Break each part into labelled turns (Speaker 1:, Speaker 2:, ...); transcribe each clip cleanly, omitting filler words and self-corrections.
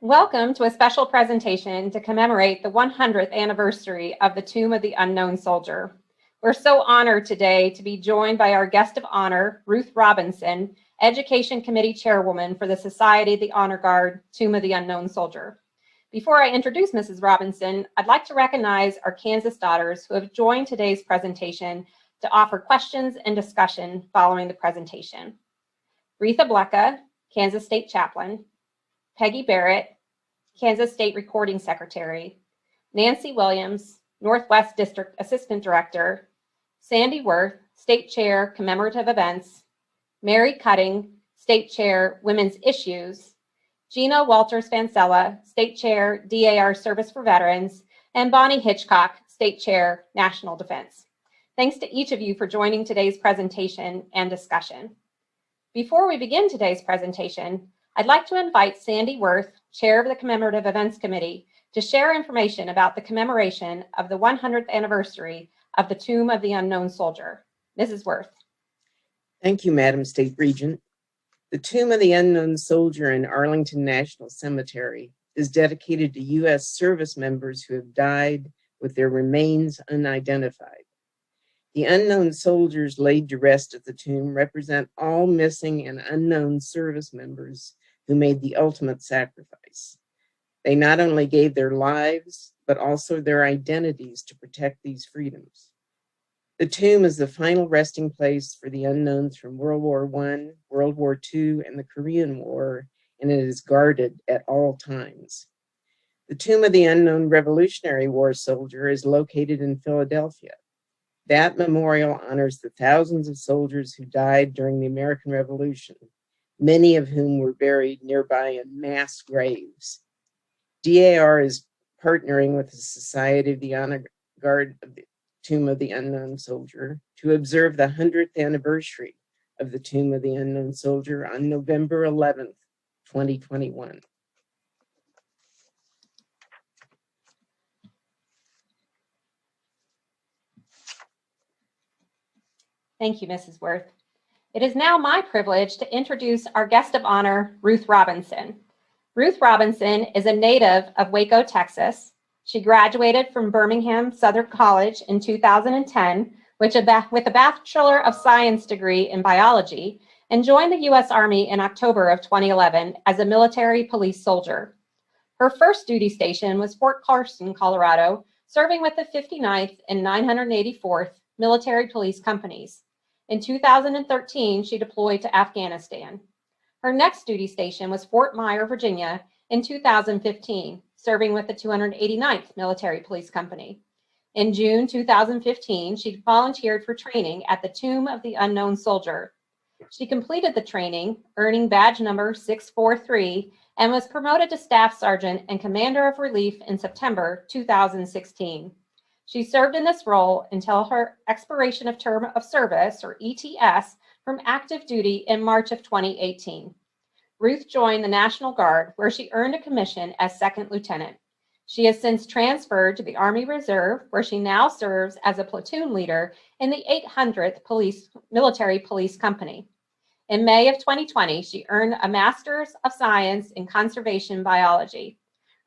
Speaker 1: Welcome to a special presentation to commemorate the 100th anniversary of the Tomb of the Unknown Soldier. We're so honored today to be joined by our guest of honor, Ruth Robinson, Education Committee Chairwoman for the Society of the Honor Guard, Tomb of the Unknown Soldier. Before I introduce Mrs. Robinson, I'd like to recognize our Kansas daughters who have joined today's presentation to offer questions and discussion following the presentation. Retha Blecka, Kansas State Chaplain; Peggy Barrett, Kansas State Recording Secretary; Nancy Williams, Northwest District Assistant Director; Sandy Worth, State Chair, Commemorative Events; Mary Cutting, State Chair, Women's Issues; Gina Walters-Fancella, State Chair, DAR Service for Veterans; and Bonnie Hitchcock, State Chair, National Defense. Thanks to each of you for joining today's presentation and discussion. Before we begin today's presentation, I'd like to invite Sandy Worth, Chair of the Commemorative Events Committee, to share information about the commemoration of the 100th anniversary of the Tomb of the Unknown Soldier. Mrs. Worth.
Speaker 2: Thank you, Madam State Regent. The Tomb of the Unknown Soldier in Arlington National Cemetery is dedicated to U.S. service members who have died with their remains unidentified. The unknown soldiers laid to rest at the tomb represent all missing and unknown service members who made the ultimate sacrifice. They not only gave their lives, but also their identities to protect these freedoms. The tomb is the final resting place for the unknowns from World War I, World War II, and the Korean War, and it is guarded at all times. The Tomb of the Unknown Revolutionary War Soldier is located in Philadelphia. That memorial honors the thousands of soldiers who died during the American Revolution, many of whom were buried nearby in mass graves. DAR is partnering with the Society of the Honor Guard of the Tomb of the Unknown Soldier to observe the 100th anniversary of the Tomb of the Unknown Soldier on November 11th, 2021.
Speaker 1: Thank you, Mrs. Worth. It is now my privilege to introduce our guest of honor, Ruth Robinson. Ruth Robinson is a native of Waco, Texas. She graduated from Birmingham Southern College in 2010 with a Bachelor of Science degree in biology and joined the U.S. Army in October of 2011 as a military police soldier. Her first duty station was Fort Carson, Colorado, serving with the 59th and 984th Military Police Companies. In 2013, she deployed to Afghanistan. Her next duty station was Fort Myer, Virginia in 2015, serving with the 289th Military Police Company. In June 2015, she volunteered for training at the Tomb of the Unknown Soldier. She completed the training, earning badge number 643, and was promoted to Staff Sergeant and Commander of Relief in September 2016. She served in this role until her expiration of term of service, or ETS, from active duty in March of 2018. Ruth joined the National Guard, where she earned a commission as second lieutenant. She has since transferred to the Army Reserve, where she now serves as a platoon leader in the 800th Military Police Company. In May of 2020, she earned a Master's of Science in Conservation Biology.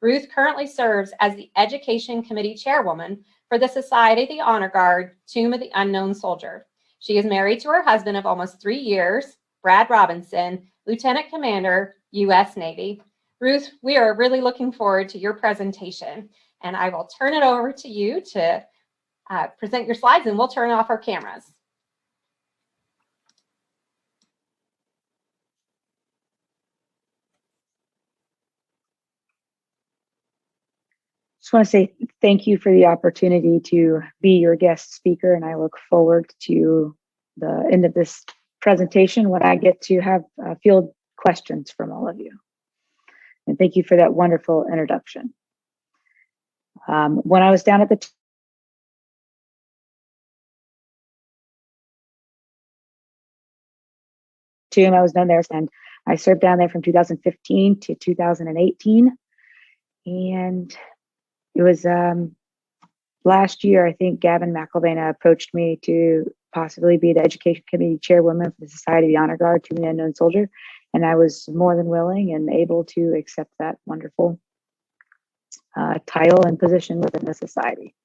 Speaker 1: Ruth currently serves as the Education Committee Chairwoman for the Society of the Honor Guard, Tomb of the Unknown Soldier. She is married to her husband of almost 3 years, Brad Robinson, Lieutenant Commander, U.S. Navy. Ruth, we are really looking forward to your presentation, and I will turn it over to you to present your slides, and we'll turn off our cameras.
Speaker 3: Just want to say thank you for the opportunity to be your guest speaker, and I look forward to the end of this presentation when I get to have field questions from all of you. And thank you for that wonderful introduction. When I was down at the tomb, I was down there, and I served down there from 2015 to 2018. And it was last year, I think Gavin McElvena approached me to possibly be the Education Committee Chairwoman for the Society of the Honor Guard, Tomb of the Unknown Soldier. And I was more than willing and able to accept that wonderful title and position within the society.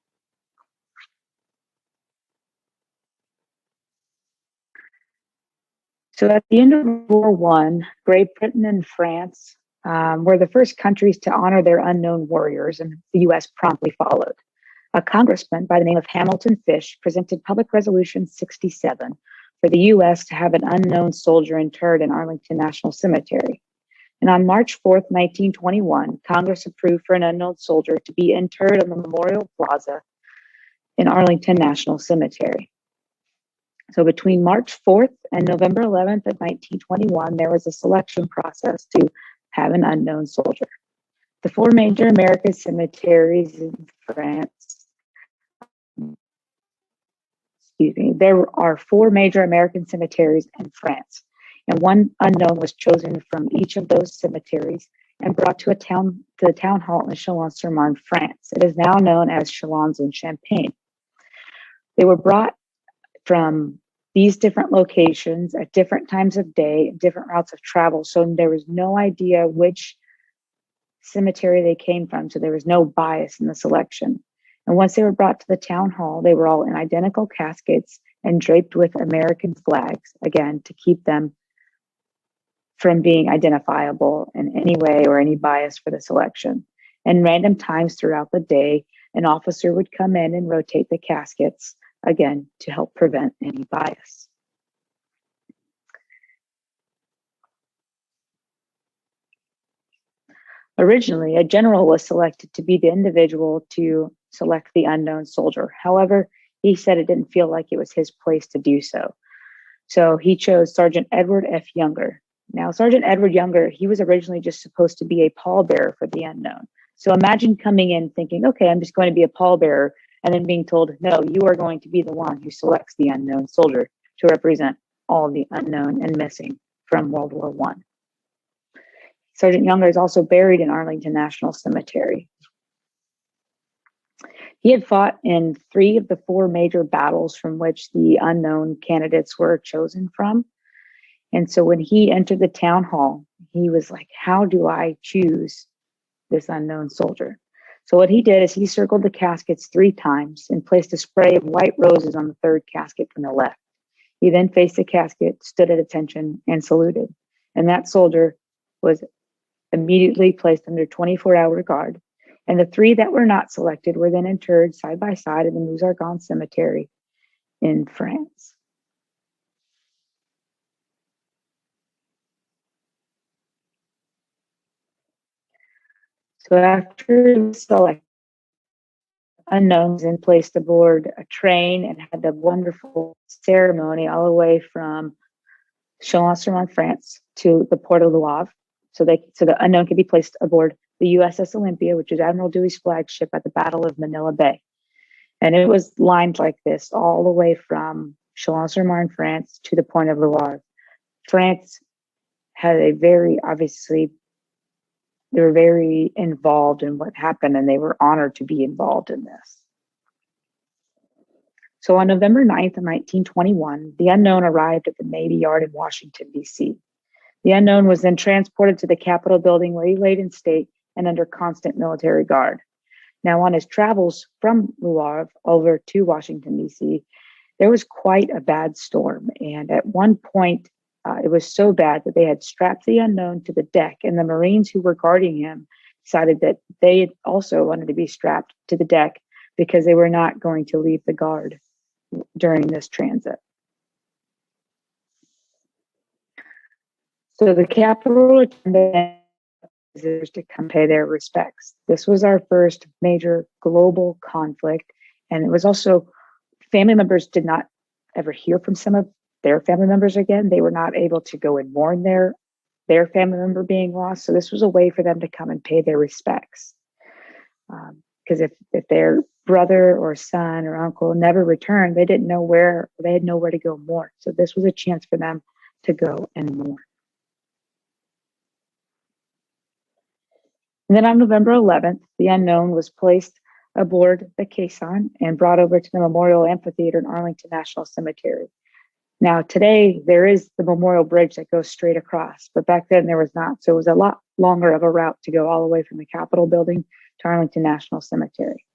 Speaker 3: So at the end of World War One, Great Britain and France were the first countries to honor their unknown warriors, and the U.S. promptly followed. A congressman by the name of Hamilton Fish presented Public Resolution 67 for the U.S. to have an unknown soldier interred in Arlington National Cemetery. And on March 4th, 1921, Congress approved for an unknown soldier to be interred on the Memorial Plaza in Arlington National Cemetery. So between March 4th and November 11th of 1921, there was a selection process to have an unknown soldier. The four major American cemeteries in France, there are four major American cemeteries in France, and one unknown was chosen from each of those cemeteries and brought to the town hall in Chalon-sur-Marne, France. It is now known as Chalons-en-Champagne. They were brought from these different locations at different times of day, different routes of travel. So there was no idea which cemetery they came from. So there was no bias in the selection. And once they were brought to the town hall, they were all in identical caskets and draped with American flags, again, to keep them from being identifiable in any way or any bias for the selection. And random times throughout the day, an officer would come in and rotate the caskets, again, to help prevent any bias. Originally, a general was selected to be the individual to select the unknown soldier. However, he said it didn't feel like it was his place to do so. So he chose Sergeant Edward F. Younger. Now, Sergeant Edward Younger, he was originally just supposed to be a pallbearer for the unknown. So imagine coming in thinking, okay, I'm just going to be a pallbearer, and then being told, no, you are going to be the one who selects the unknown soldier to represent all the unknown and missing from World War I. Sergeant Younger is also buried in Arlington National Cemetery. He had fought in 3 of the 4 major battles from which the unknown candidates were chosen from. And so when he entered the town hall, he was like, how do I choose this unknown soldier? So what he did is he circled the caskets 3 times and placed a spray of white roses on the 3rd casket from the left. He then faced the casket, stood at attention, and saluted. And that soldier was immediately placed under 24-hour guard. And the 3 that were not selected were then interred side by side in the Mouzargon Cemetery in France. So after select unknowns and placed aboard a train and had a wonderful ceremony all the way from Chalon-sur-Marne, France to the Port of Le Havre. So the unknown could be placed aboard the USS Olympia, which is Admiral Dewey's flagship at the Battle of Manila Bay. And it was lined like this all the way from Chalon-sur-Marne, France to the Port of Le Havre. France had a they were very involved in what happened, and they were honored to be involved in this. So on November 9th of 1921, the unknown arrived at the Navy Yard in Washington, D.C. The unknown was then transported to the Capitol building where he laid in state and under constant military guard. Now, on his travels from Le Havre over to Washington, D.C., there was quite a bad storm. And at one point, it was so bad that they had strapped the unknown to the deck, and the Marines who were guarding him decided that they also wanted to be strapped to the deck because they were not going to leave the guard during this transit. So the Capitol attended visitors to come pay their respects. This was our first major global conflict, and it was also family members did not ever hear from some of their family members again. They were not able to go and mourn their family member being lost. So this was a way for them to come and pay their respects. Because if their brother or son or uncle never returned, they had nowhere to go mourn. So this was a chance for them to go and mourn. And then on November 11th, the unknown was placed aboard the caisson and brought over to the Memorial Amphitheater in Arlington National Cemetery. Now, today, there is the memorial bridge that goes straight across, but back then there was not. So it was a lot longer of a route to go all the way from the Capitol building to Arlington National Cemetery.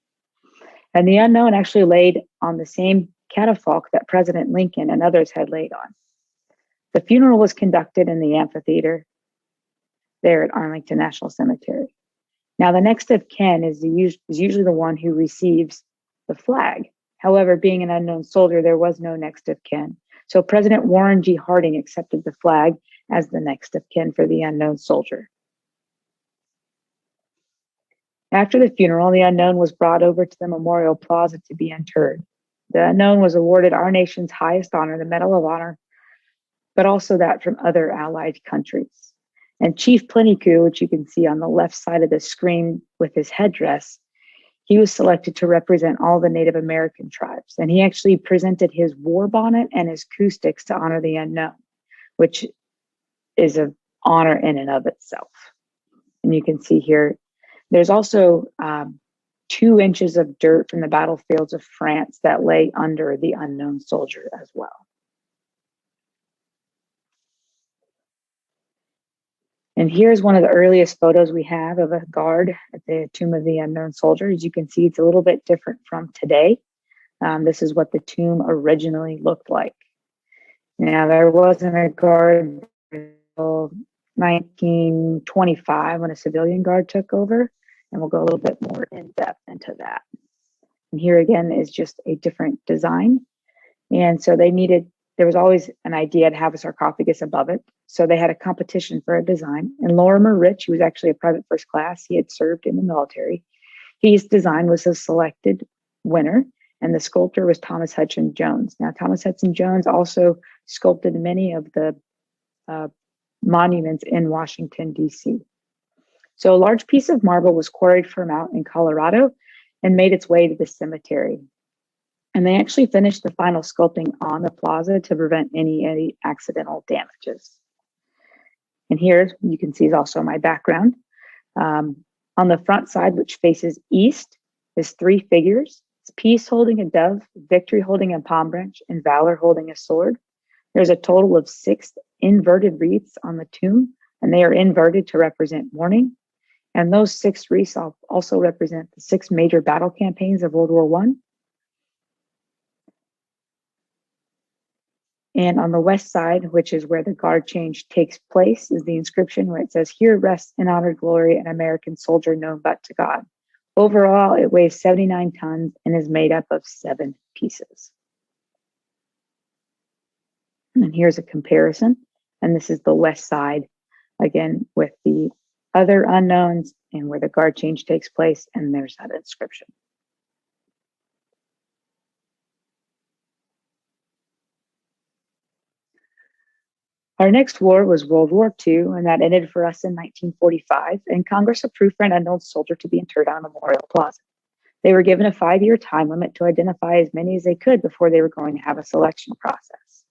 Speaker 3: And the unknown actually laid on the same catafalque that President Lincoln and others had laid on. The funeral was conducted in the amphitheater there at Arlington National Cemetery. Now, the next of kin is usually the one who receives the flag. However, being an unknown soldier, there was no next of kin. So President Warren G. Harding accepted the flag as the next of kin for the unknown soldier. After the funeral, the unknown was brought over to the Memorial Plaza to be interred. The unknown was awarded our nation's highest honor, the Medal of Honor, but also that from other allied countries. And Chief Plentycoo, which you can see on the left side of the screen with his headdress, he was selected to represent all the Native American tribes. And he actually presented his war bonnet and his acoustics to honor the unknown, which is an honor in and of itself. And you can see here, there's also 2 inches of dirt from the battlefields of France that lay under the unknown soldier as well. And here's one of the earliest photos we have of a guard at the Tomb of the Unknown Soldier. As you can see, it's a little bit different from today. This is what the tomb originally looked like. Now, there wasn't a guard until 1925 when a civilian guard took over, and we'll go a little bit more in depth into that. And here again is just a different design. And so there was always an idea to have a sarcophagus above it. So they had a competition for a design. And Lorimer Rich, who was actually a private first class, he had served in the military. His design was a selected winner, and the sculptor was Thomas Hudson Jones. Now, Thomas Hudson Jones also sculpted many of the monuments in Washington, D.C. So a large piece of marble was quarried from out in Colorado and made its way to the cemetery. And they actually finished the final sculpting on the plaza to prevent any accidental damages. And here you can see is also my background. On the front side, which faces east, is 3 figures. It's peace holding a dove, victory holding a palm branch, and valor holding a sword. There's a total of 6 inverted wreaths on the tomb, and they are inverted to represent mourning. And those 6 wreaths also represent the 6 major battle campaigns of World War I. And on the west side, which is where the guard change takes place, is the inscription where it says, "Here rests in honored glory an American soldier known but to God." Overall, it weighs 79 tons and is made up of 7 pieces. And here's a comparison. And this is the west side, again, with the other unknowns and where the guard change takes place. And there's that inscription. Our next war was World War II, and that ended for us in 1945, and Congress approved for an unknown soldier to be interred on Memorial Plaza. They were given a 5-year time limit to identify as many as they could before they were going to have a selection process.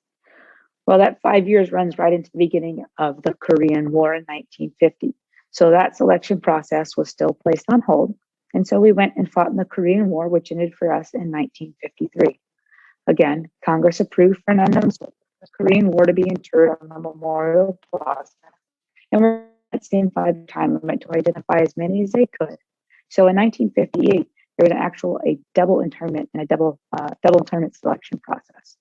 Speaker 3: Well, that 5 years runs right into the beginning of the Korean War in 1950. So that selection process was still placed on hold. And so we went and fought in the Korean War, which ended for us in 1953. Again, Congress approved for an unknown soldier, the Korean War, to be interred on the Memorial Plaza. And we're at the same 5-year time limit to identify as many as they could. So in 1958, there was a double interment and a double interment selection process.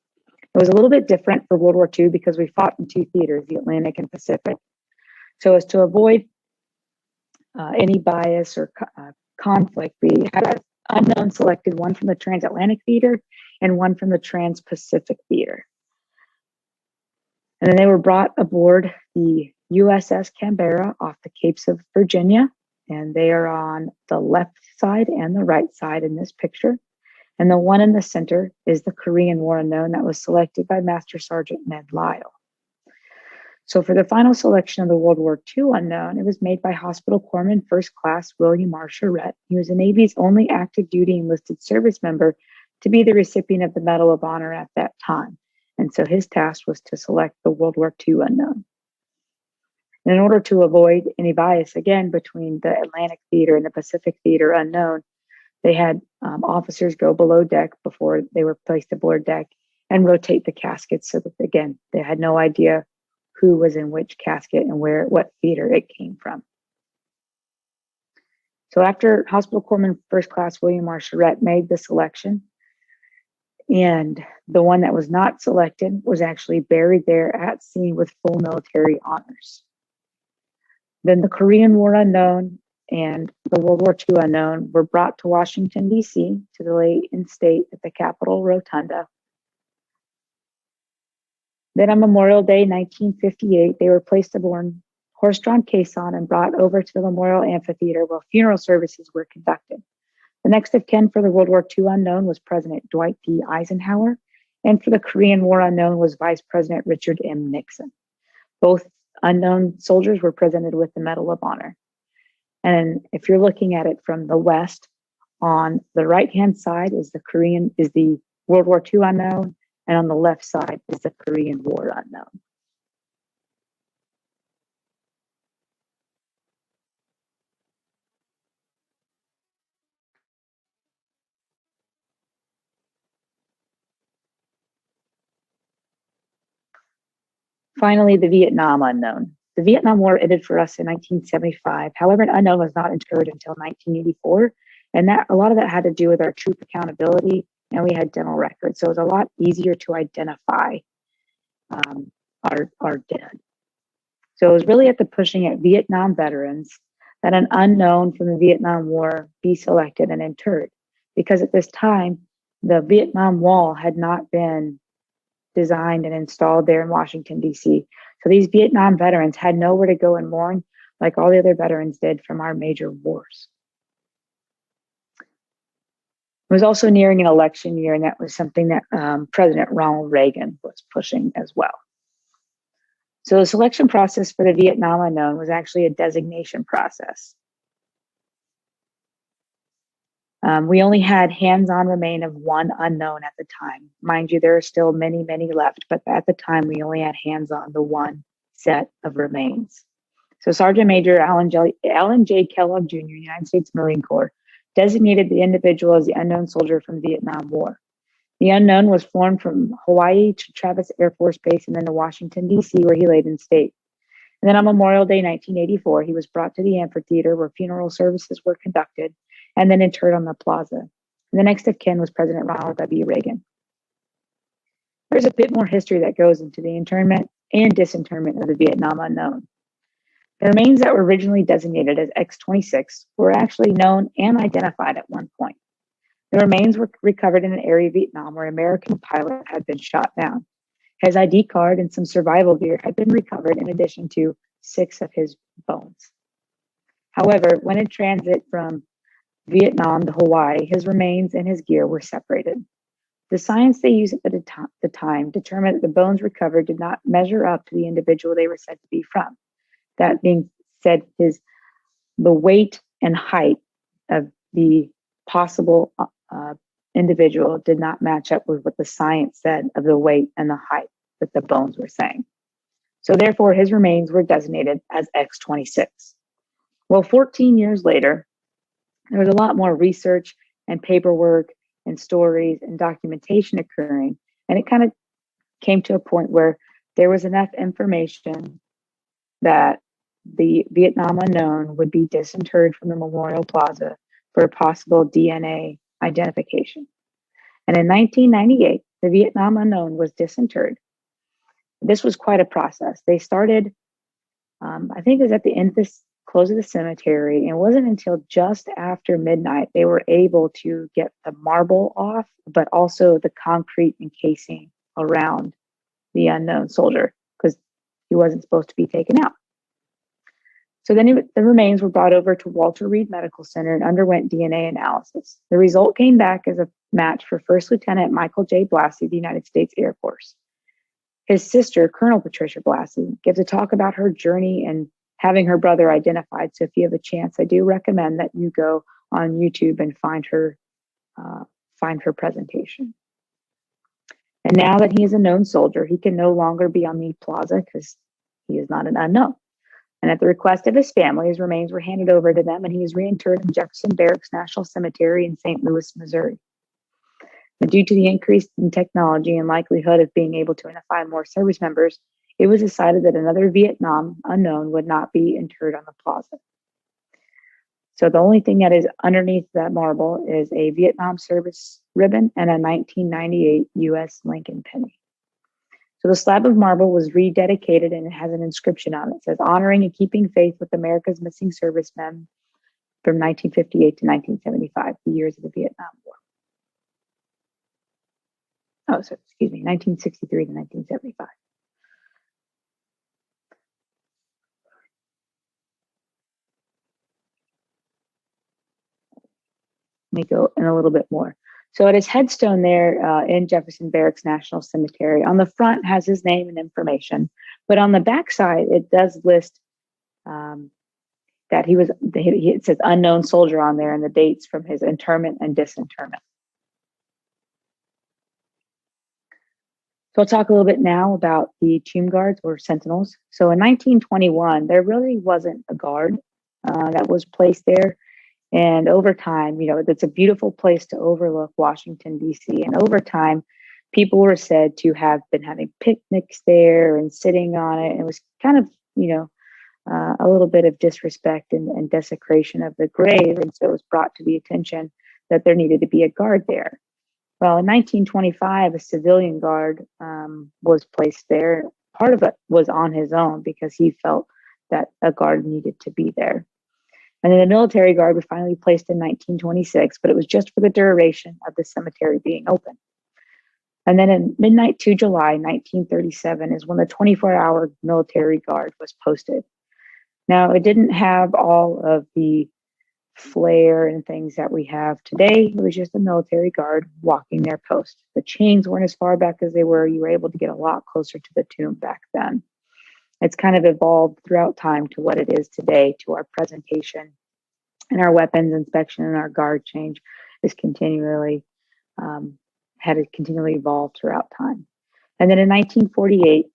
Speaker 3: It was a little bit different for World War II because we fought in 2 theaters, the Atlantic and Pacific. So as to avoid any bias or conflict, we had an unknown selected, one from the Transatlantic Theater and one from the Trans-Pacific Theater. And then they were brought aboard the USS Canberra off the Capes of Virginia, and they are on the left side and the right side in this picture. And the one in the center is the Korean War Unknown that was selected by Master Sergeant Ned Lyle. So for the final selection of the World War II unknown, it was made by Hospital Corpsman First Class William R. Charette. He was the Navy's only active duty enlisted service member to be the recipient of the Medal of Honor at that time. And so his task was to select the World War II unknown. And in order to avoid any bias, again, between the Atlantic Theater and the Pacific Theater unknown, they had officers go below deck before they were placed aboard deck and rotate the caskets so that, again, they had no idea who was in which casket and what theater it came from. So after Hospital Corpsman First Class William R. Charette made the selection, and the one that was not selected was actually buried there at scene with full military honors. Then the Korean War Unknown and the World War II Unknown were brought to Washington, D.C. to the lay in state at the Capitol Rotunda. Then on Memorial Day, 1958, they were placed aboard horse-drawn caisson and brought over to the Memorial Amphitheater where funeral services were conducted. The next of kin for the World War II Unknown was President Dwight D. Eisenhower, and for the Korean War Unknown was Vice President Richard M. Nixon. Both unknown soldiers were presented with the Medal of Honor. And if you're looking at it from the west, on the right-hand side is the World War II Unknown, and on the left side is the Korean War Unknown. Finally, the Vietnam Unknown. The Vietnam War ended for us in 1975. However, an unknown was not interred until 1984. And a lot of that had to do with our troop accountability, and we had dental records. So it was a lot easier to identify our dead. So it was really at the pushing at Vietnam veterans that an unknown from the Vietnam War be selected and interred. Because at this time, the Vietnam Wall had not been designed and installed there in Washington, D.C. So these Vietnam veterans had nowhere to go and mourn like all the other veterans did from our major wars. It was also nearing an election year, and that was something that President Ronald Reagan was pushing as well. So the selection process for the Vietnam Unknown was actually a designation process. We only had hands-on remain of one unknown at the time. Mind you, there are still many, many left, but at the time we only had hands-on the one set of remains. So Sergeant Major Alan J. Kellogg Jr., United States Marine Corps, designated the individual as the unknown soldier from the Vietnam War. The unknown was flown from Hawaii to Travis Air Force Base and then to Washington, D.C., where he laid in state. And then on Memorial Day, 1984, he was brought to the amphitheater where funeral services were conducted and then interred on the plaza. And the next of kin was President Ronald W. Reagan. There's a bit more history that goes into the internment and disinterment of the Vietnam Unknown. The remains that were originally designated as X-26 were actually known and identified at one point. The remains were recovered in an area of Vietnam where an American pilot had been shot down. His ID card and some survival gear had been recovered in addition to 6 of his bones. However, when in transit from Vietnam to Hawaii, his remains and his gear were separated. The science they used at the time determined that the bones recovered did not measure up to the individual they were said to be from. That being said, the weight and height of the possible individual did not match up with what the science said of the weight and the height that the bones were saying. So therefore, his remains were designated as X-26. Well, 14 years later, there was a lot more research and paperwork and stories and documentation occurring. And it kind of came to a point where there was enough information that the Vietnam Unknown would be disinterred from the Memorial Plaza for possible DNA identification. And in 1998, the Vietnam Unknown was disinterred. This was quite a process. They started, I think it was at the end of this close of the cemetery, and it wasn't until just after midnight they were able to get the marble off, but also the concrete encasing around the unknown soldier because he wasn't supposed to be taken out. So then the remains were brought over to Walter Reed Medical Center and underwent DNA analysis. The result came back as a match for First Lieutenant Michael J. Blassie of the United States Air Force. His sister, Colonel Patricia Blassie, gives a talk about her journey and having her brother identified. So if you have a chance, I do recommend that you go on YouTube and find her presentation. And now that he is a known soldier, he can no longer be on the plaza because he is not an unknown. And at the request of his family, his remains were handed over to them, and he was reinterred in Jefferson Barracks National Cemetery in St. Louis, Missouri. But due to the increase in technology and likelihood of being able to identify more service members, it was decided that another Vietnam unknown would not be interred on the plaza. So the only thing that is underneath that marble is a Vietnam service ribbon and a 1998 U.S. Lincoln penny. So the slab of marble was rededicated and it has an inscription on it. It says, honoring and keeping faith with America's missing servicemen from 1958 to 1975, the years of the Vietnam War. Oh, so excuse me, 1963 to 1975. Let me go in a little bit more. So at his headstone there in Jefferson Barracks National Cemetery, on the front has his name and information, but on the back side, it does list that it says unknown soldier on there and the dates from his interment and disinterment. So I'll talk a little bit now about the tomb guards or sentinels. So in 1921, there really wasn't a guard that was placed there. And over time, it's a beautiful place to overlook Washington, D.C. And over time, people were said to have been having picnics there and sitting on it. And it was kind of, a little bit of disrespect and desecration of the grave. And so it was brought to the attention that there needed to be a guard there. Well, in 1925, a civilian guard was placed there. Part of it was on his own because he felt that a guard needed to be there. And then the military guard was finally placed in 1926, but it was just for the duration of the cemetery being open. And then in midnight to July 1937 is when the 24-hour military guard was posted. Now, it didn't have all of the flair and things that we have today. It was just a military guard walking their post. The chains weren't as far back as they were. You were able to get a lot closer to the tomb back then. It's kind of evolved throughout time to what it is today, to our presentation and our weapons inspection and our guard change is continually evolved throughout time. And then in 1948,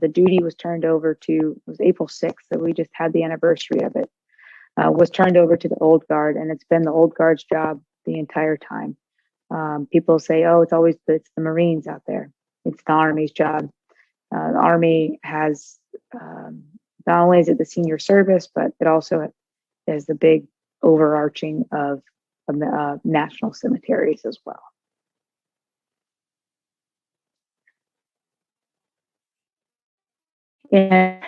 Speaker 3: the duty was turned over to, it was April 6th, so we just had the anniversary of it, was turned over to the old guard, and it's been the old guard's job the entire time. People say, oh, it's the Marines out there. It's the Army's job. The Army has, not only is it the senior service, but it also is the big overarching of national cemeteries as well. And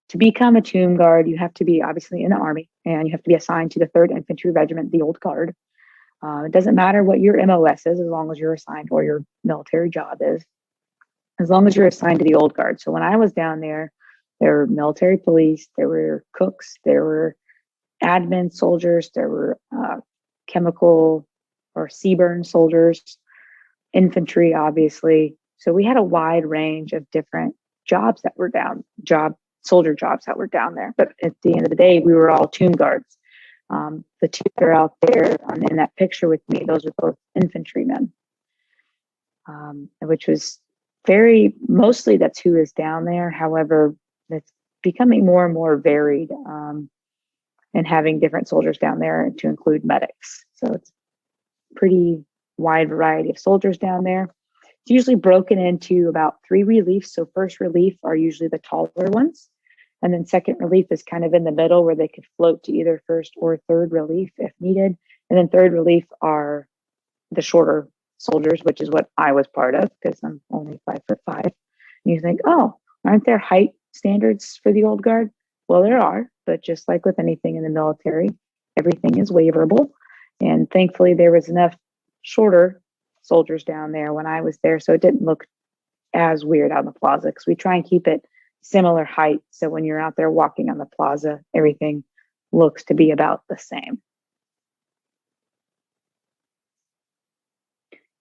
Speaker 3: to become a tomb guard, you have to be obviously in the Army, and you have to be assigned to the 3rd Infantry Regiment, the Old Guard. It doesn't matter what your MOS is, as long as you're assigned, or your military job is, as long as you're assigned to the Old Guard. So when I was down there were military police, there were cooks, there were admin soldiers, there were chemical or CBRN soldiers, infantry, obviously. So we had a wide range of different jobs that were soldier jobs that were down there. But at the end of the day, we were all tomb guards. The two that are out there in that picture with me, those are both infantrymen, which was mostly that's who is down there. However, it's becoming more and more varied and having different soldiers down there to include medics. So it's pretty wide variety of soldiers down there. It's usually broken into about 3 reliefs. So first relief are usually the taller ones. And then second relief is kind of in the middle where they could float to either first or third relief if needed. And then third relief are the shorter soldiers, which is what I was part of because I'm only 5'5". And you think, oh, aren't there height standards for the old guard? Well, there are, but just like with anything in the military, everything is waiverable. And thankfully there was enough shorter soldiers down there when I was there, so it didn't look as weird on the plaza because we try and keep it similar height. So when you're out there walking on the plaza, everything looks to be about the same.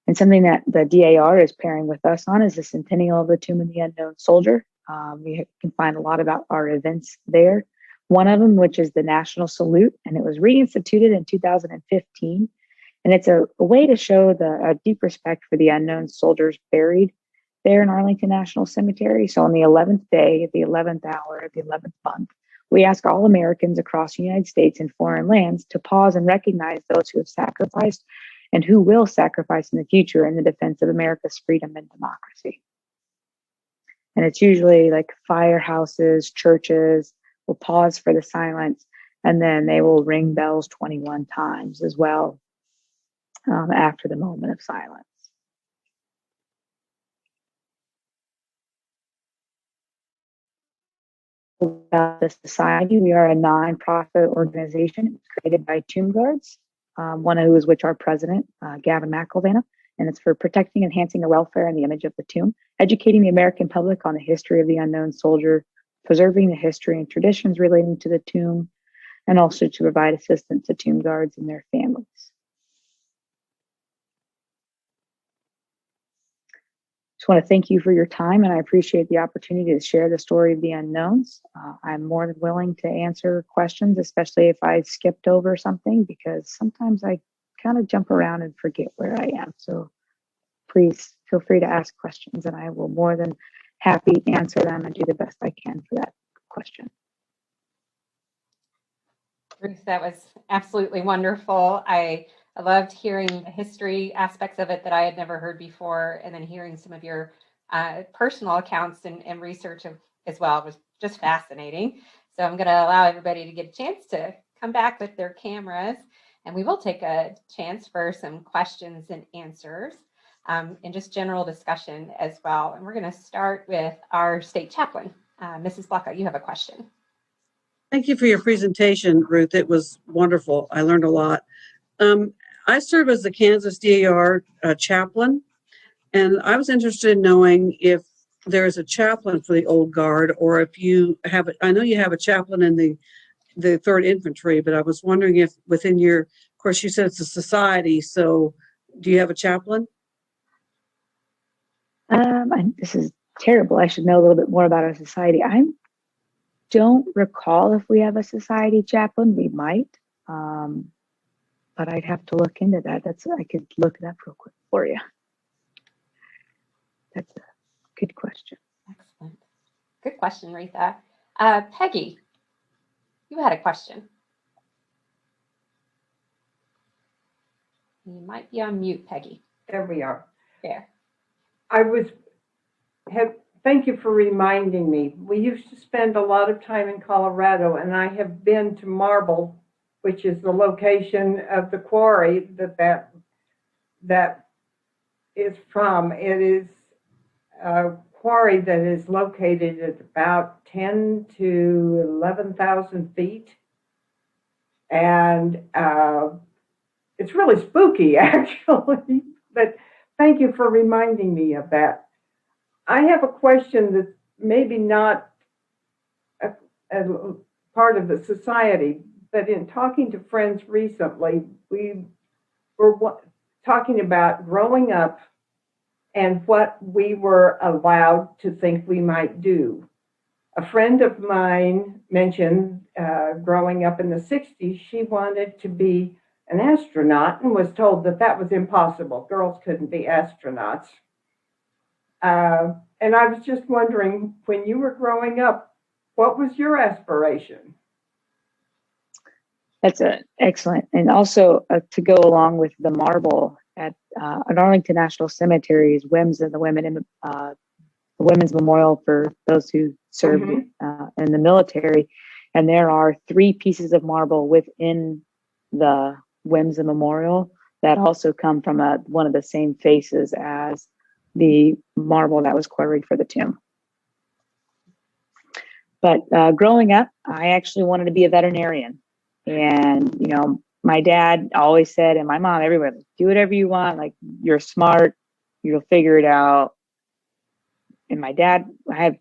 Speaker 3: And something that the DAR is pairing with us on is the Sentinel of the Tomb of the Unknown Soldier. You can find a lot about our events there. One of them, which is the National Salute, and it was reinstituted in 2015. And it's a way to show a deep respect for the unknown soldiers buried there in Arlington National Cemetery. So on the 11th day, the 11th hour, the 11th month, we ask all Americans across the United States and foreign lands to pause and recognize those who have sacrificed and who will sacrifice in the future in the defense of America's freedom and democracy. And it's usually like firehouses, churches will pause for the silence, and then they will ring bells 21 times as well after the moment of silence. About the society, we are a nonprofit organization created by Tomb Guards, one of which our president, Gavin McElvanna, and it's for protecting and enhancing the welfare and the image of the tomb, educating the American public on the history of the unknown soldier, preserving the history and traditions relating to the tomb, and also to provide assistance to Tomb Guards and their families. Just want to thank you for your time, and I appreciate the opportunity to share the story of the unknowns. I'm more than willing to answer questions, especially if I skipped over something, because sometimes I kind of jump around and forget where I am. So please feel free to ask questions, and I will more than happy answer them and do the best I can for that question.
Speaker 1: Ruth, that was absolutely wonderful. I loved hearing the history aspects of it that I had never heard before, and then hearing some of your personal accounts and research as well. It was just fascinating. So I'm going to allow everybody to get a chance to come back with their cameras, and we will take a chance for some questions and answers and just general discussion as well. And we're going to start with our state chaplain. Mrs. Blanca, you have a question.
Speaker 4: Thank you for your presentation, Ruth. It was wonderful. I learned a lot. I serve as the Kansas DAR chaplain, and I was interested in knowing if there's a chaplain for the Old Guard, or if you have, I know you have a chaplain in the 3rd Infantry, but I was wondering if within your, of course you said it's a society, so do you have a chaplain?
Speaker 3: This is terrible. I should know a little bit more about our society. I don't recall if we have a society chaplain. We might, but I'd have to look into that. I could look it up real quick for you. That's a good question.
Speaker 1: Excellent. Good question, Retha. Peggy, you had a question. You might be on mute, Peggy.
Speaker 5: There we are.
Speaker 1: There.
Speaker 5: Thank you for reminding me. We used to spend a lot of time in Colorado, and I have been to Marble, which is the location of the quarry that is from. It is a quarry that is located at about 10 to 11,000 feet. And it's really spooky, actually, but thank you for reminding me of that. I have a question that's maybe not a part of the society, but in talking to friends recently, we were talking about growing up and what we were allowed to think we might do. A friend of mine mentioned growing up in the 60s, she wanted to be an astronaut and was told that that was impossible. Girls couldn't be astronauts. And I was just wondering, when you were growing up, what was your aspiration?
Speaker 3: That's excellent. And also to go along with the marble at Arlington National Cemetery's WIMS and the Women's Memorial for those who served in the military. And there are 3 pieces of marble within the WIMS and Memorial that also come from one of the same faces as the marble that was quarried for the tomb. But growing up, I actually wanted to be a veterinarian. And, you know, my dad always said, and my mom everywhere, do whatever you want. Like, you're smart, you'll figure it out. And my dad, I have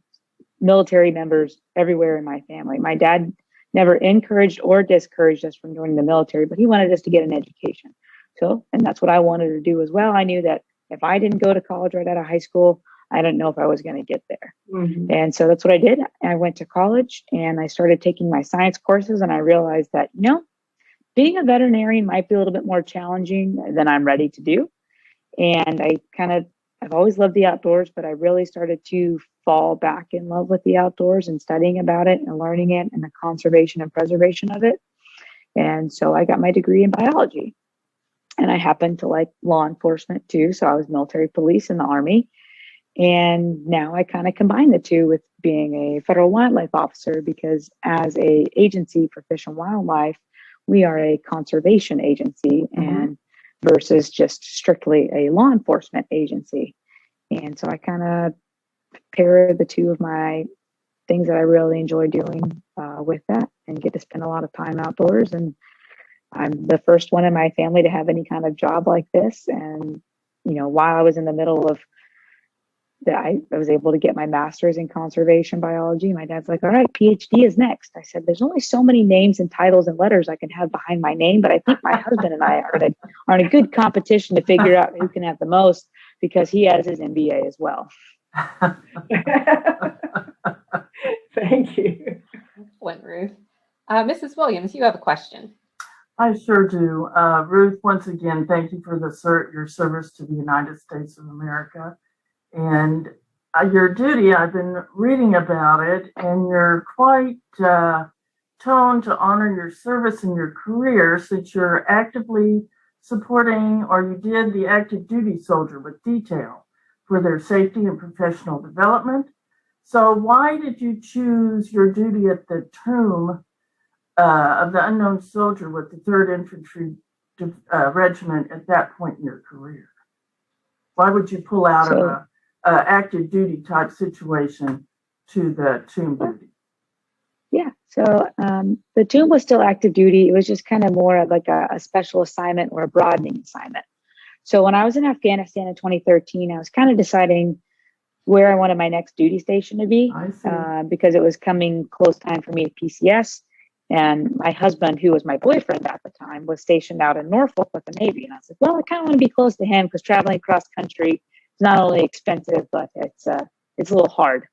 Speaker 3: military members everywhere in my family. My dad never encouraged or discouraged us from joining the military, but he wanted us to get an education. So, and that's what I wanted to do as well. I knew that if I didn't go to college right out of high school, I didn't know if I was going to get there. And so that's what I did. I went to college and I started taking my science courses, and I realized that, you know, being a veterinarian might be a little bit more challenging than I'm ready to do. And I've always loved the outdoors, but I really started to fall back in love with the outdoors and studying about it and learning it and the conservation and preservation of it. And so I got my degree in biology. And I happened to like law enforcement too. So I was military police in the Army. And now I kind of combine the two with being a federal wildlife officer, because as a agency for Fish and Wildlife, we are a conservation agency and versus just strictly a law enforcement agency. And so I kind of pair the two of my things that I really enjoy doing with that, and get to spend a lot of time outdoors. And I'm the first one in my family to have any kind of job like this. And, you know, while I was in the middle of that, I was able to get my master's in conservation biology. My dad's like, all right, PhD is next. I said, there's only so many names and titles and letters I can have behind my name, but I think my husband and I are in a good competition to figure out who can have the most, because he has his MBA as well.
Speaker 5: Thank you.
Speaker 1: Excellent, Ruth. Mrs. Williams, you have a question.
Speaker 6: I sure do. Ruth, once again, thank you for your service to the United States of America. And your duty, I've been reading about it, and you're quite toned to honor your service and your career, since you're actively supporting, or you did, the active duty soldier with detail for their safety and professional development. So why did you choose your duty at the tomb of the unknown soldier with the 3rd Infantry Regiment at that point in your career? Why would you pull out of a active duty type situation to the tomb duty?
Speaker 3: Yeah, so the tomb was still active duty. It was just kind of more of like a special assignment or a broadening assignment. So when I was in Afghanistan in 2013, I was kind of deciding where I wanted my next duty station to be, because it was coming close time for me to PCS. And my husband, who was my boyfriend at the time, was stationed out in Norfolk with the Navy. And I said, well, I kind of want to be close to him, because traveling across country is not only expensive, but it's a little hard.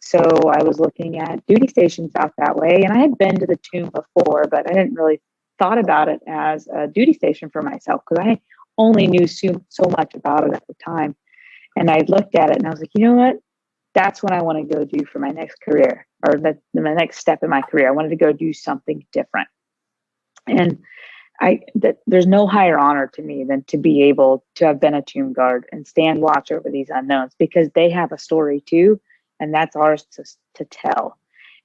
Speaker 3: So I was looking at duty stations out that way. And I had been to the tomb before, but I didn't really thought about it as a duty station for myself, because I only knew so much about it at the time. And I looked at it and I was like, you know what? That's what I want to go do for my next career, or my next step in my career. I wanted to go do something different. And there's no higher honor to me than to be able to have been a tomb guard and stand watch over these unknowns, because they have a story too, and that's ours to tell.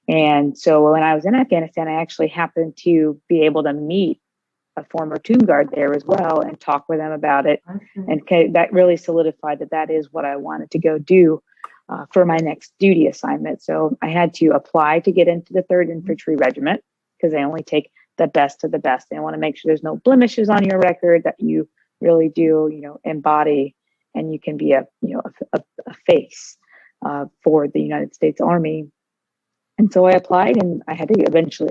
Speaker 3: And so when I was in Afghanistan, I actually happened to be able to meet a former tomb guard there as well and talk with them about it. And that really solidified that is what I wanted to go do for my next duty assignment. So I had to apply to get into the 3rd Infantry Regiment, because they only take the best of the best. They want to make sure there's no blemishes on your record, that you really do, embody, and you can be a face for the United States Army. And so I applied, and I had to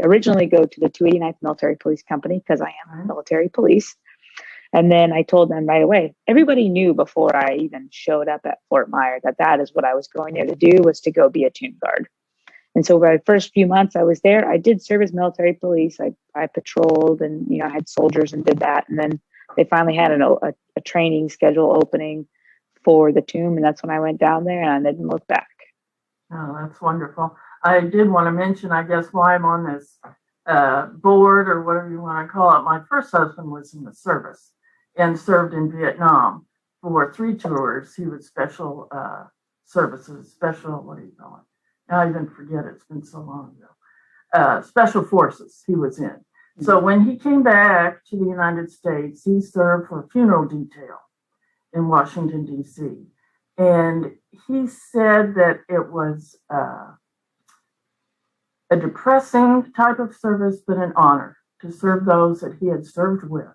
Speaker 3: originally go to the 289th Military Police Company, because I am military police. And then I told them right away, everybody knew before I even showed up at Fort Myer that is what I was going there to do, was to go be a tomb guard. And so for the first few months I was there, I did serve as military police. I patrolled, and I had soldiers and did that. And then they finally had a training schedule opening for the tomb, and that's when I went down there, and I didn't look back.
Speaker 6: Oh, that's wonderful. I did want to mention, I guess, why I'm on this board, or whatever you want to call it. My first husband was in the service and served in Vietnam for 3 tours. He was special services, what do you call it? Now I even forget, it's been so long ago. Special forces he was in. So when he came back to the United States, he served for funeral detail in Washington, D.C. And he said that it was a depressing type of service, but an honor to serve those that he had served with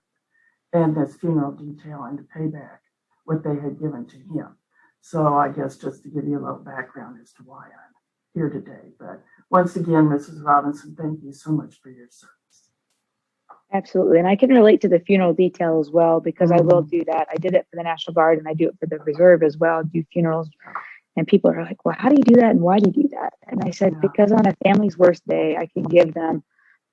Speaker 6: in this funeral detail, and to pay back what they had given to him. So I guess just to give you a little background as to why I'm here today. But once again, Mrs. Robinson, thank you so much for your service.
Speaker 3: Absolutely. And I can relate to the funeral detail as well, because I will do that. I did it for the National Guard, and I do it for the Reserve as well, do funerals. And people are like, well, how do you do that? And why do you do that? And I said, because on a family's worst day, I can give them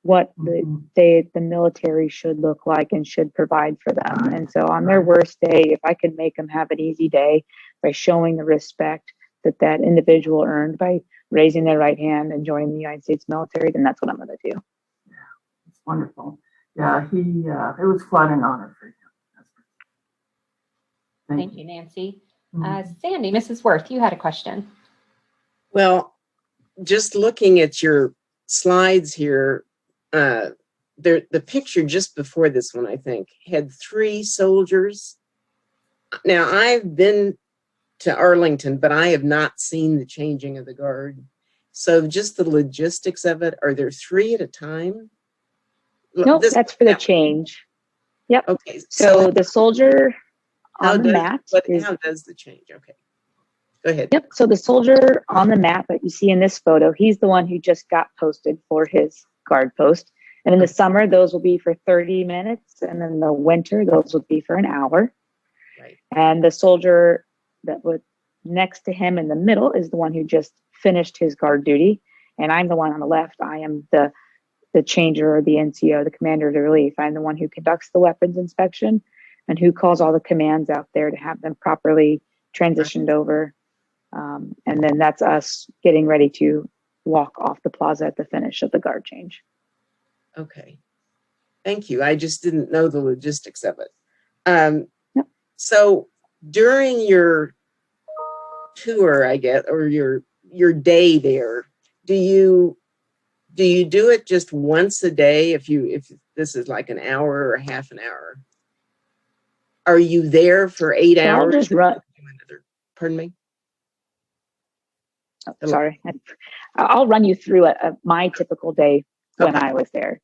Speaker 3: what the military should look like and should provide for them. And so on their worst day, if I could make them have an easy day by showing the respect that individual earned by raising their right hand and joining the United States military, then that's what I'm going to do.
Speaker 6: Yeah, it's wonderful. Yeah, it was quite an honor for him.
Speaker 1: Thank you, Nancy.
Speaker 6: Mhm.
Speaker 1: Sandy, Mrs. Worth, you had a question.
Speaker 2: Well, just looking at your slides here, the picture just before this one, I think, had 3 soldiers. Now, I've been to Arlington, but I have not seen the changing of the guard. So just the logistics of it, are there 3 at a time?
Speaker 3: Nope, that's for the change. Yep.
Speaker 2: Okay.
Speaker 3: So the soldier on the mat is,
Speaker 2: how does the change? Okay. Go ahead.
Speaker 3: yep. So the soldier on the mat that you see in this photo, he's the one who just got posted for his guard post. And in the summer, those will be for 30 minutes. And in the winter, those will be for an hour.
Speaker 2: Right.
Speaker 3: And the soldier that was next to him in the middle is the one who just finished his guard duty. And I'm the one on the left. I am the changer, or the NCO, the commander of the relief. I'm the one who conducts the weapons inspection and who calls all the commands out there to have them properly transitioned over. And then that's us getting ready to walk off the plaza at the finish of the guard change.
Speaker 2: Okay. Thank you. I just didn't know the logistics of it.
Speaker 3: Yep.
Speaker 2: So during your tour, I guess, or your day there, do you do it just once a day? If this is like an hour or half an hour, are you there for 8
Speaker 3: So
Speaker 2: hours?
Speaker 3: I'll just run.
Speaker 2: Pardon me.
Speaker 3: Oh, sorry. I'll run you through my typical day when I was there.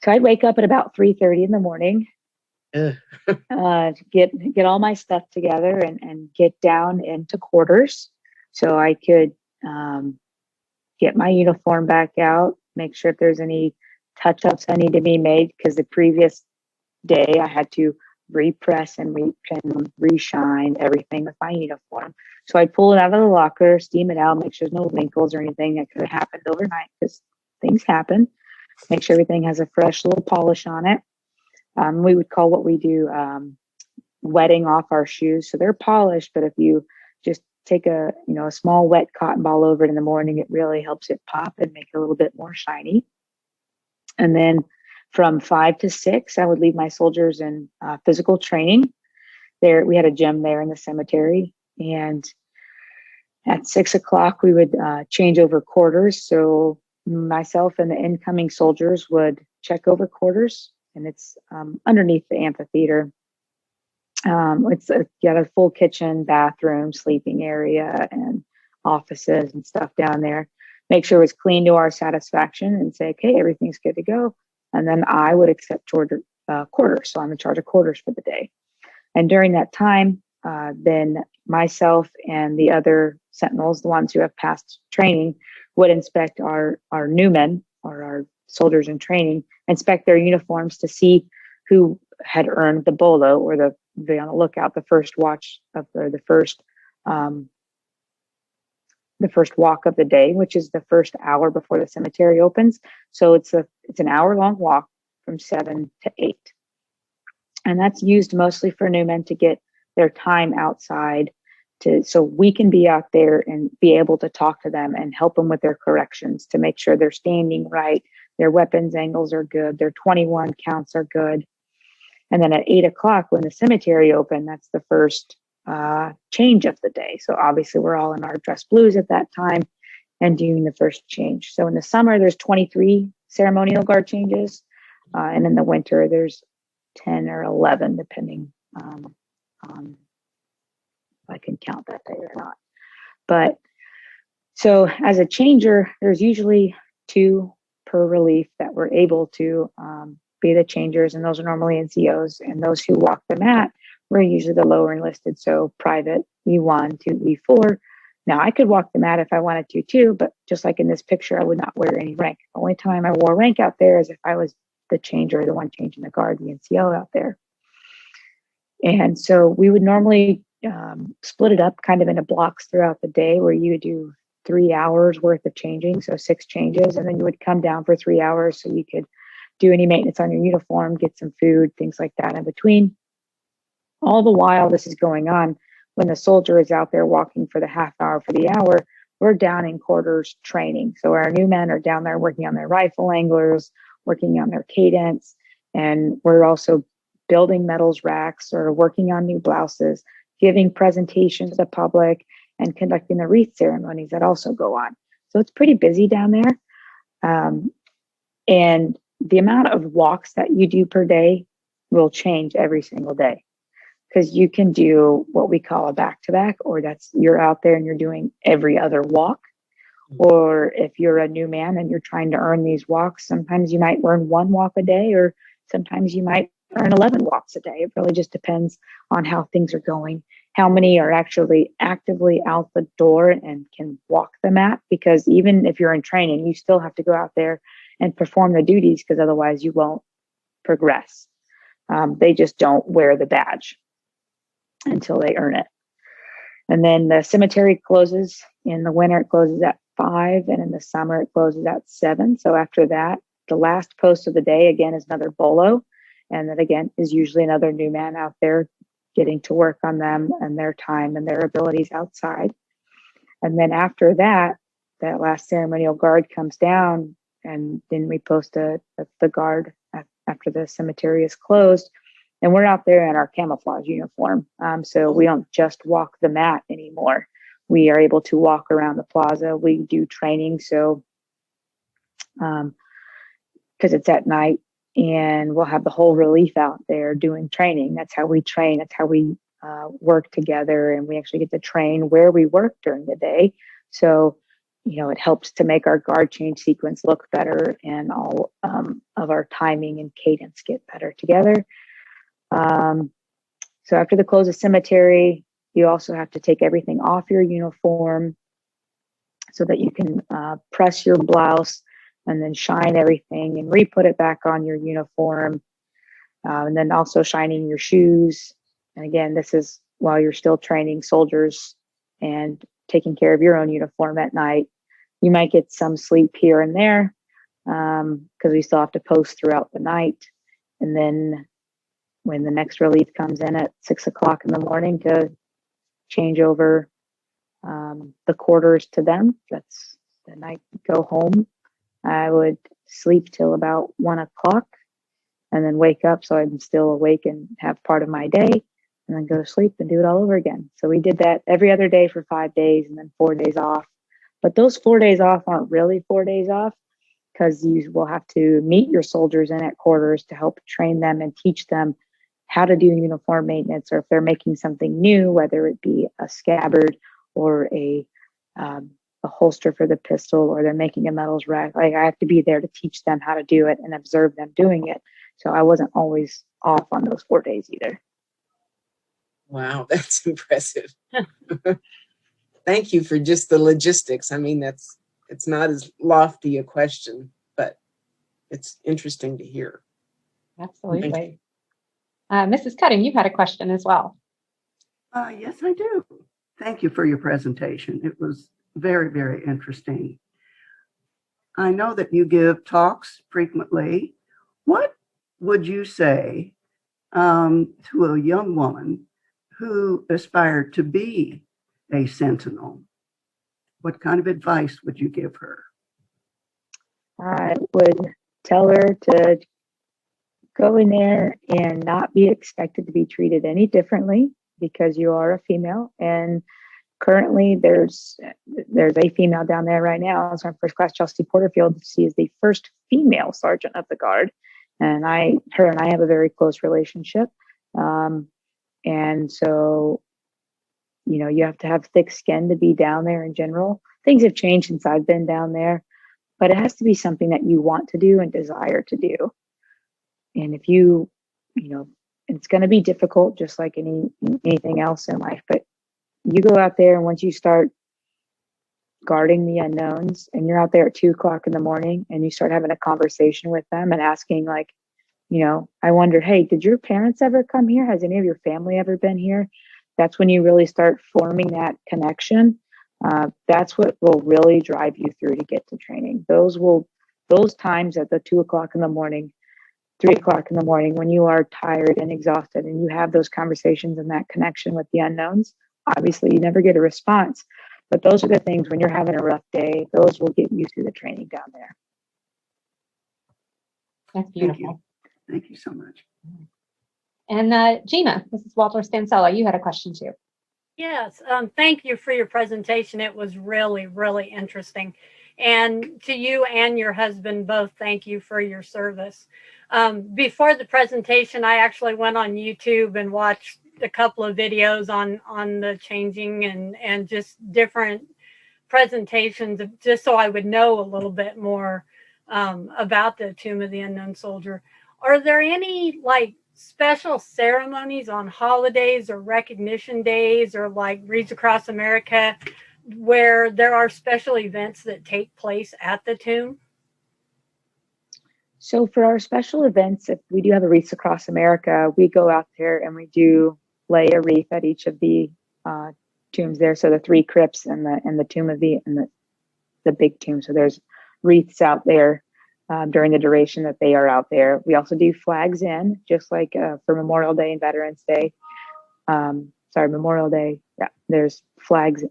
Speaker 3: So I'd wake up at about 3:30 in the morning, to get all my stuff together and get down into quarters so I could get my uniform back out, make sure if there's any touch-ups that need to be made, because the previous day I had to repress and repin, reshine everything with my uniform. So I'd pull it out of the locker, steam it out, make sure there's no wrinkles or anything that could have happened overnight, because things happen. Make sure everything has a fresh little polish on it. We would call what we do wetting off our shoes. So they're polished, but if you just take a small wet cotton ball over it in the morning, it really helps it pop and make it a little bit more shiny. And then from 5 to 6, I would leave my soldiers in physical training. There, we had a gym there in the cemetery, and at 6 o'clock we would change over quarters. So myself and the incoming soldiers would check over quarters, and it's underneath the amphitheater. It's got a full kitchen, bathroom, sleeping area, and offices and stuff down there. Make sure it's clean to our satisfaction and say, okay, everything's good to go. And then I would accept quarters. So I'm in charge of quarters for the day. And during that time, then myself and the other sentinels, the ones who have passed training, would inspect our new men, or our soldiers in training, inspect their uniforms to see who had earned the bolo, or be on the lookout, the first watch of, or the first walk of the day, which is the first hour before the cemetery opens. So it's an hour-long walk from 7 to 8. And that's used mostly for new men to get their time outside, so we can be out there and be able to talk to them and help them with their corrections to make sure they're standing right, their weapons angles are good, their 21 counts are good. And then at 8 o'clock, when the cemetery opened, that's the first change of the day. So obviously we're all in our dress blues at that time and doing the first change. So in the summer, there's 23 ceremonial guard changes. And in the winter, there's 10 or 11, depending on if I can count that day or not. But so as a changer, there's usually 2 per relief that we're able to be the changers, and those are normally NCOs, and those who walk the mat were usually the lower enlisted, so private, E1 to E4. Now I could walk the mat if I wanted to too, but just like in this picture, I would not wear any rank. The only time I wore rank out there is if I was the changer, the one changing the guard, the NCO out there. And so we would normally split it up kind of into blocks throughout the day, where you would do 3 hours worth of changing, so 6 changes, and then you would come down for 3 hours so you could do any maintenance on your uniform, get some food, things like that in between. All the while this is going on, when the soldier is out there walking for the half hour, for the hour, we're down in quarters training. So our new men are down there working on their rifle anglers, working on their cadence. And we're also building medals racks or working on new blouses, giving presentations to the public, and conducting the wreath ceremonies that also go on. So it's pretty busy down there. And the amount of walks that you do per day will change every single day, because you can do what we call a back-to-back, or that's you're out there and you're doing every other walk. Or if you're a new man and you're trying to earn these walks, sometimes you might earn 1 walk a day, or sometimes you might earn 11 walks a day. It really just depends on how things are going, how many are actually actively out the door and can walk the mat. Because even if you're in training, you still have to go out there and perform the duties, because otherwise you won't progress. They just don't wear the badge until they earn it. And then the cemetery closes in the winter. It closes at 5, and in the summer it closes at 7. So after that, the last post of the day again is another bolo, and that again is usually another new man out there getting to work on them and their time and their abilities outside. And then after that, that last ceremonial guard comes down, and then we post the guard after the cemetery is closed. And we're out there in our camouflage uniform. So we don't just walk the mat anymore. We are able to walk around the plaza. We do training. So, because it's at night, and we'll have the whole relief out there doing training. That's how we train. That's how we work together. And we actually get to train where we work during the day. So, it helps to make our guard change sequence look better, and all of our timing and cadence get better together. So after the close of cemetery, you also have to take everything off your uniform so that you can press your blouse and then shine everything and re-put it back on your uniform. And then also shining your shoes. And again, this is while you're still training soldiers and taking care of your own uniform at night. You might get some sleep here and there, because we still have to post throughout the night. And then when the next relief comes in at 6 o'clock in the morning to change over the quarters to them, that's the night go home. I would sleep till about 1 o'clock and then wake up so I'm still awake and have part of my day, and then go to sleep and do it all over again. So we did that every other day for 5 days, and then 4 days off. But those 4 days off aren't really 4 days off, because you will have to meet your soldiers in at quarters to help train them and teach them how to do uniform maintenance, or if they're making something new, whether it be a scabbard or a holster for the pistol, or they're making a medals rack. Like, I have to be there to teach them how to do it and observe them doing it. So I wasn't always off on those 4 days either.
Speaker 2: Wow, that's impressive. Thank you for just the logistics. I mean, it's not as lofty a question, but it's interesting to hear.
Speaker 1: Absolutely. Mrs. Cutting, you had a question as well.
Speaker 7: Yes, I do. Thank you for your presentation. It was very, very interesting. I know that you give talks frequently. What would you say to a young woman who aspired to be a Sentinel? What kind of advice would you give her?
Speaker 3: I would tell her to go in there and not be expected to be treated any differently, because you are a female. And currently there's a female down there right now. It's our first class, Chelsea Porterfield. She is the first female sergeant of the Guard. And her and I have a very close relationship. And so, you have to have thick skin to be down there in general. Things have changed since I've been down there, but it has to be something that you want to do and desire to do. And if it's going to be difficult, just like anything else in life, but you go out there, and once you start guarding the unknowns, and you're out there at 2 o'clock in the morning, and you start having a conversation with them and asking, like, I wonder, hey, did your parents ever come here? Has any of your family ever been here? That's when you really start forming that connection. That's what will really drive you through to get to training. Those times at the 2 o'clock in the morning, 3 o'clock in the morning, when you are tired and exhausted, and you have those conversations and that connection with the unknowns, obviously you never get a response, but those are the things when you're having a rough day, those will get you through the training down there.
Speaker 1: That's
Speaker 7: Thank
Speaker 1: beautiful.
Speaker 7: you. Thank you so much.
Speaker 1: And Gina, Mrs. Walter Stansella, you had a question too.
Speaker 8: Yes, thank you for your presentation. It was really, really interesting. And to you and your husband both, thank you for your service. Before the presentation, I actually went on YouTube and watched a couple of videos on the changing and just different presentations, just so I would know a little bit more about the Tomb of the Unknown Soldier. Are there any like special ceremonies on holidays or recognition days or like Reads Across America where there are special events that take place at the tomb?
Speaker 3: So for our special events, if we do have a Wreaths Across America, we go out there and we do lay a wreath at each of the tombs there. So the 3 crypts and the tomb of the big tomb. So there's wreaths out there during the duration that they are out there. We also do flags in, just like for Memorial Day and Veterans Day. Memorial Day. Yeah, there's flags.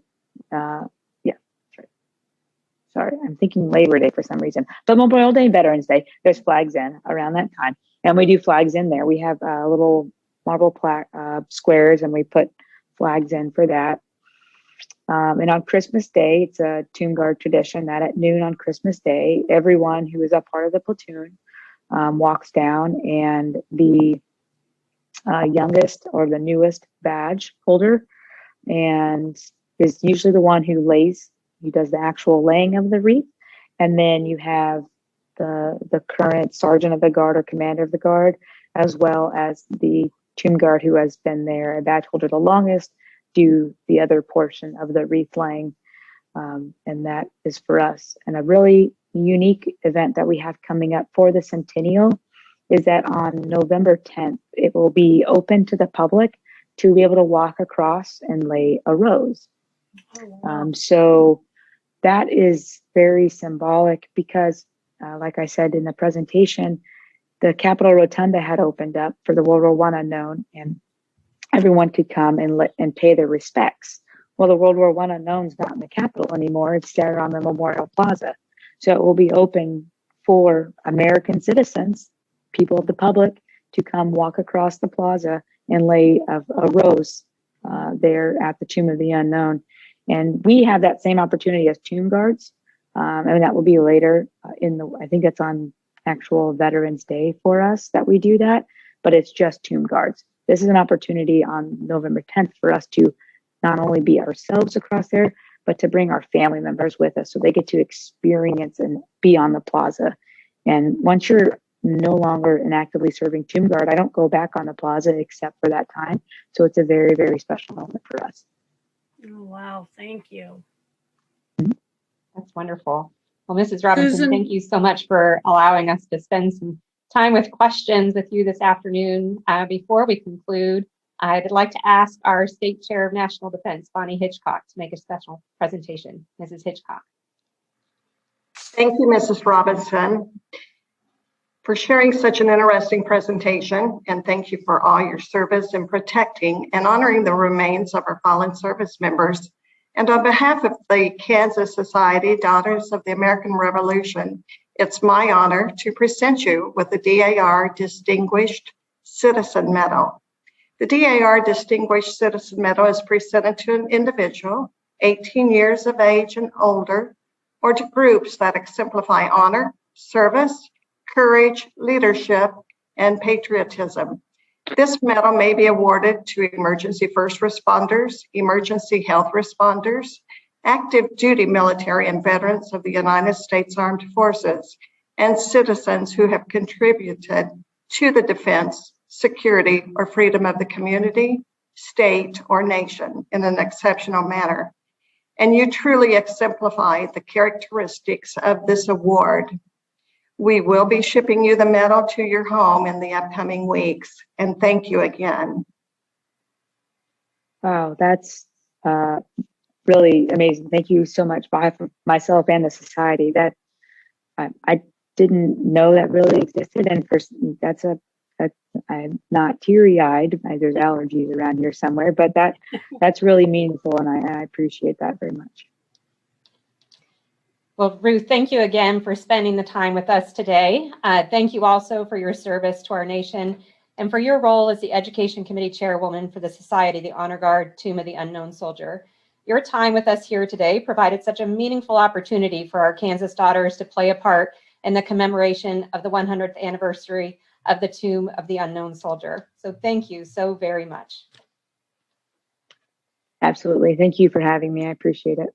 Speaker 3: Sorry, I'm thinking Labor Day for some reason. But Memorial Day and Veterans Day, there's flags in around that time. And we do flags in there. We have little marble squares and we put flags in for that. And on Christmas Day, it's a Tomb Guard tradition that at noon on Christmas Day, everyone who is a part of the platoon walks down, and the youngest or the newest badge holder and is usually the one who does the actual laying of the wreath. And then you have the current sergeant of the guard or commander of the guard, as well as the tomb guard who has been there, a badge holder the longest, do the other portion of the wreath laying. And that is for us. And a really unique event that we have coming up for the Centennial is that on November 10th, it will be open to the public to be able to walk across and lay a rose.
Speaker 8: Oh, wow.
Speaker 3: So that is very symbolic because, like I said in the presentation, the Capitol Rotunda had opened up for the World War I Unknown, and everyone could come and pay their respects. Well, the World War I Unknown is not in the Capitol anymore. It's there on the Memorial Plaza. So it will be open for American citizens, people of the public, to come walk across the plaza and lay a rose there at the Tomb of the Unknown. And we have that same opportunity as tomb guards. And that will be later I think that's on actual Veterans Day for us that we do that, but it's just tomb guards. This is an opportunity on November 10th for us to not only be ourselves across there, but to bring our family members with us so they get to experience and be on the plaza. And once you're no longer an actively serving tomb guard, I don't go back on the plaza except for that time. So it's a very, very special moment for us.
Speaker 8: Oh, wow. Thank you.
Speaker 1: That's wonderful. Well, Mrs. Robinson,
Speaker 4: Susan?
Speaker 1: thank you so much for allowing us to spend some time with questions with you this afternoon. Before we conclude, I'd like to ask our State Chair of National Defense, Bonnie Hitchcock, to make a special presentation. Mrs. Hitchcock.
Speaker 9: Thank you, Mrs. Robinson, for sharing such an interesting presentation, and thank you for all your service in protecting and honoring the remains of our fallen service members. And on behalf of the Kansas Society Daughters of the American Revolution, it's my honor to present you with the DAR Distinguished Citizen Medal. The DAR Distinguished Citizen Medal is presented to an individual 18 years of age and older, or to groups that exemplify honor, service, courage, leadership, and patriotism. This medal may be awarded to emergency first responders, emergency health responders, active duty military and veterans of the United States Armed Forces, and citizens who have contributed to the defense, security, or freedom of the community, state, or nation in an exceptional manner. And you truly exemplify the characteristics of this award. We will be shipping you the medal to your home in the upcoming weeks, and thank you again.
Speaker 3: Wow, that's really amazing. Thank you so much, Bye, for myself and the society. That I didn't know that really existed, and I'm not teary-eyed. There's allergies around here somewhere, but that's really meaningful, and I appreciate that very much.
Speaker 1: Well, Ruth, thank you again for spending the time with us today. Thank you also for your service to our nation and for your role as the Education Committee Chairwoman for the Society of the Honor Guard Tomb of the Unknown Soldier. Your time with us here today provided such a meaningful opportunity for our Kansas daughters to play a part in the commemoration of the 100th anniversary of the Tomb of the Unknown Soldier. So thank you so very much.
Speaker 3: Absolutely. Thank you for having me. I appreciate it.